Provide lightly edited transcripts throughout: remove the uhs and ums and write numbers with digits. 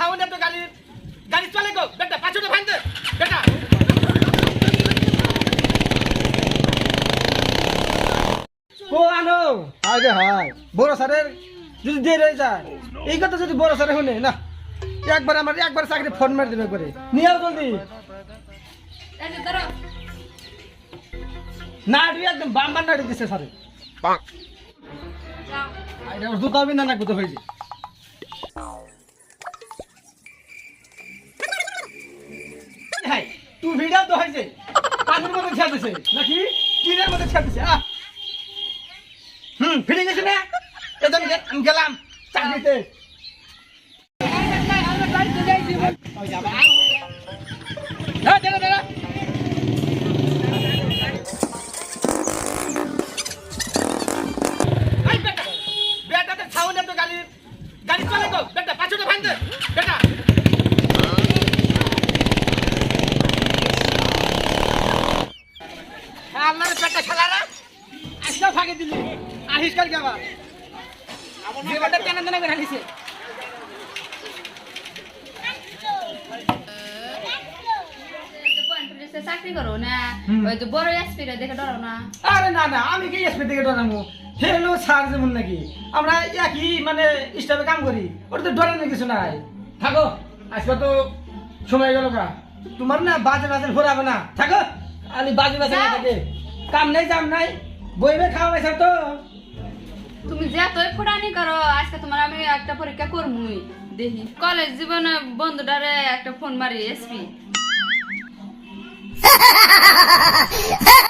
sound এত গাড়ি গাড়ি চলে গো বেটা পাছুটা ভাঙতে বেটা ও আনো আগে হাই বড় স্যারের যদি দেরি হয়ে যায় এই কথা যদি বড় স্যারে শুনে না একবার চাকরি ফোন মারি দেবে করে নিয়ে আও জলদি না তুই একদম বাম্বার নাড়ি দিছে স্যারে এটা জুতা বিনা না গুতো হয়েছে হাই তুই ভিডিও তো হয়েছে পানির মধ্যে ছেড়েছে নাকি টিনের মধ্যে ছেড়েছে ফিরে গেছে না এজন গেলাম চাকরিতে বেটাতে সাউন্ড এত গাড়ি গাড়ি চলে গো বেটা পাছুটা ভাঙতে বেটা আল্লাহর পেটটা খেলারা আজকে ভাগে দিলি আহিস কাল যাবা জীবনটা কেন কেন করে হালিছে চাকরি করো না ওই তো বড় এসপিরা দেখে ডরাও না আরে না না আমি কি এসপি থেকে ডরামু হেলো স্যার যেমন নাকি আমরা একই মানে স্টাফে কাম করি ওটা তো ডরানোর কিছু নাই থাকো আজকে তো সময় গেল কা তোমার না বাজে বাজে ঘোরাবে না থাকো আমি বাজে বাজে না থাকে কাম নাই জাম নাই বইবে খাওয়া পাইছা তো তুমি যে এতই ফুটানি করো আজকে তোমার আমি একটা পরীক্ষা করমুই দেখি কলেজ জীবনে বন্ধুটারে একটা ফোন মারি এসপি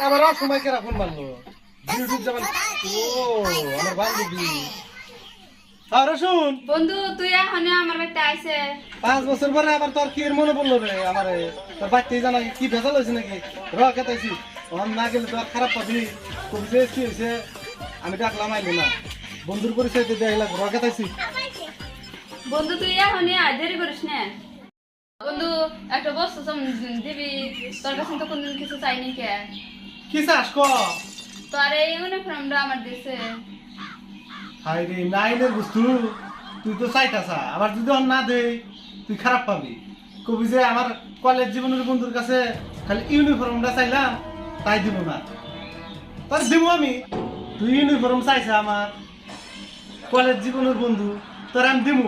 আবার সময় কেরা ফোন মারলো ইউটিউব যাবেন ও আমার বান্ধবী আর শুন বন্ধু তুই এখন আমার বাড়িতে আইছে 5 বছর পরে আবার তোর কি এর মনে পড়লো রে আমারে তোর বাড়িতে জানা কি ভেজাল হয়েছে নাকি রাখাতাইছি ওর না গেলে তো খারাপ পাবি খুব যে কি হয়েছে আমি ডাকলাম আইলো না বন্ধুর পরিচয় দিয়ে দেখলাম রাখাতাইছি বন্ধু তুই এখন দেরি করিস না বন্ধু একটা বস্তু দিবি তোর কাছে তো কোনদিন কিছু চাইনি কে কি চাস ক তোর এই ইউনিফর্মটা আমার দিছে হাই রে নাইনের বস্তু তুই তো চাইতাছা আবার যদি ওর না দে তুই খারাপ পাবি কবি যে আমার কলেজ জীবনের বন্ধুর কাছে খালি ইউনিফর্মটা চাইলাম তাই দিব না তোর দিব আমি তুই ইউনিফর্ম চাইছা আমার কলেজ জীবনের বন্ধু তোর আমি দিব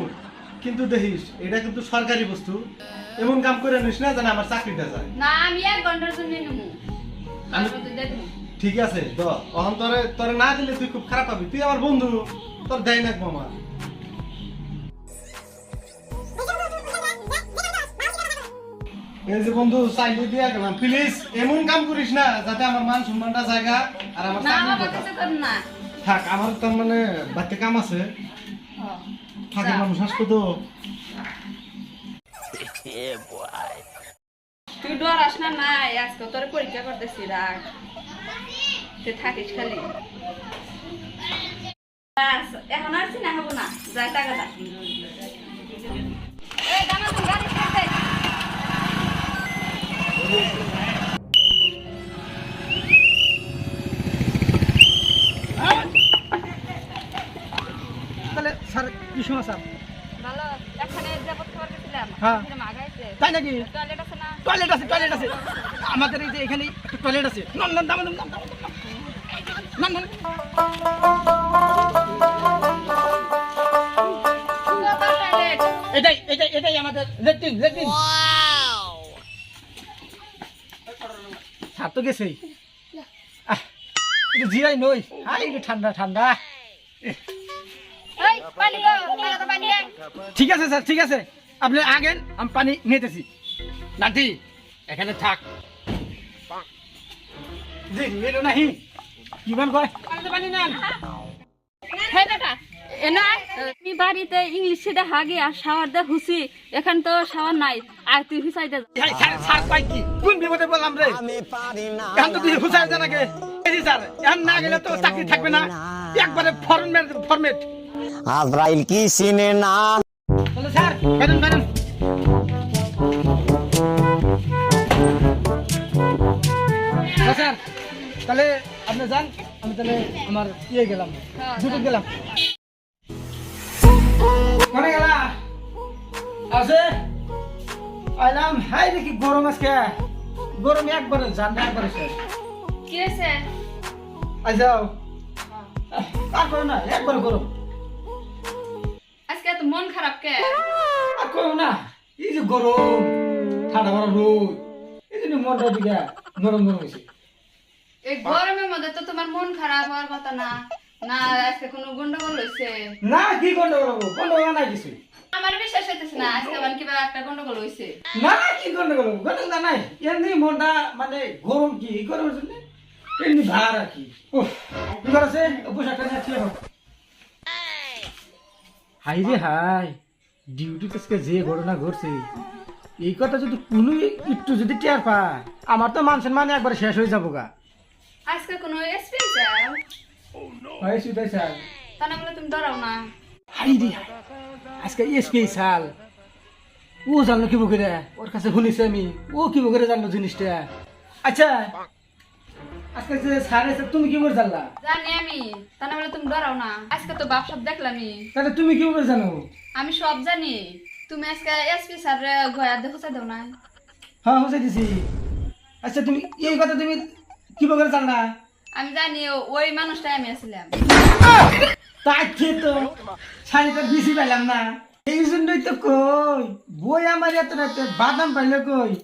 কিন্তু দেখিস এটা কিন্তু সরকারি বস্তু এমন কাম করে নিস না জানা আমার চাকরিটা যায় না আমি 1 ঘন্টার জন্য নেবো আমি ঠিক আছে দ অহন তোরে তোরে না দিলে তুই খুব খারাপ পাবি তুই আমার বন্ধু তোর দেয় না মামা এই যে বন্ধু চাইলে দিয়া গেলাম প্লিজ এমন কাম করিস না যাতে আমার মান সম্মানটা জায়গা আর আমার না চাকরি আমার কাছে কর না থাক আমার তো মানে বাড়িতে কাম আছে থাকে মানুষ আসতো তো তুই ডরাস না নাই আজকে তোর পরীক্ষা করতেছি রাখ তুই থাকিস খালি এখন আর চিনা হবো না যাই টাকা দা গাড়ি ছাড় তাহলে স্যার কি সমস্যা ভালো এখানে যাবত খবর গেছিলাম হ্যাঁ মাগাইছে তাই নাকি টয়লেট আছে না টয়লেট আছে আমাদের এই যে এখানে একটা টয়লেট আছে নন নন দাম নন নন এটাই আমাদের লেট্রিন ওয়াও স্যার তো গেছে একটু জিরাই নই একটু ঠান্ডা ঠান্ডা ঠিক আছে স্যার ঠিক আছে আপনি আগেন আমি পানি নিতেছি নাতি এখানে থাক জি এলো নাহি জীবন কয় পানি নেন হ্যাঁ কাকা এনা তুমি বাড়িতে ইংলিশ শিখে হাগে আর শাওয়ার দে হুসি এখন তো শাওয়ার নাই আর তুই হুসাই দে স্যার পাই কি কোন বিপদে বললাম রে এখন তো তুই হুসাই দে নাকি এই স্যার এখন না গেলে তো চাকরি থাকবে না একবারে ফরমেট আজরাইল কি চিনে না চলো স্যার বেরোন বেরোন স্যার তাহলে আপনি যান আমি তাহলে আমার ইয়ে গেলাম দুটো গেলাম কোনে গেলা আছে চাইলাম হাই দেখি গরম আজকে গরম একবারে জানটা একবারে শেষ কি হয়েছে আই যাও তারপরে না একবারে গরম আজকে এত মন খারাপ কে আর করো না এই যে গরম ঠান্ডা মারা রোদ এই জন্য মনটা দিকে নরম নরম হয়েছে এই গরমের মধ্যে তো তোমার মন খারাপ হওয়ার কথা না না আজকে কোনো গন্ডগোল হয়েছে না কি গন্ডগোল হবো গন্ডগোল নাই কিছু আমার বিশ্বাস হইতেছে না আজকে আবার কিবা একটা গন্ডগোল হয়েছে না না কি গন্ডগোল হবো গন্ডগোল নাই এমনি মনটা মানে গরম কি গরমের জন্য এমনি ভার আর কি কি করেছে পোশাকটা নিয়ে ছিল হাই রে হাই ডিউটি আজকে যে ঘটনা ঘটছে এই কথা যদি কোনো একটু যদি টের পায় আমার তো মান সম্মান একবার শেষ হয়ে যাবো গা আজকে কোনো স্পেশাল হয় সুতাই স্যার তা না বলে তুমি ডরাও না হাই রে হাই আজকে স্পেশাল ও জানলো কি বকে ওর কাছে শুনেছি আমি ও কি বকে জানলো জিনিসটা আচ্ছা আজকে যে স্যার এসে তুমি কি করে জানলা জানি আমি তা না বলে তুমি ডরাও না আজকে তো বাপ সব দেখলামই তাহলে তুমি কি করে জানো আমি সব জানি তুমি আজকে এসপি স্যার গয়া দেখো দাও না হ্যাঁ হচ্ছে দিছি আচ্ছা তুমি এই কথা তুমি কি বকে জানলা আমি জানি ওই মানুষটাই আমি আসছিলাম তাই তো শাড়িটা বেশি পাইলাম না এই জন্যই তো কই বই আমার এত রাতে বাদাম পাইলে কই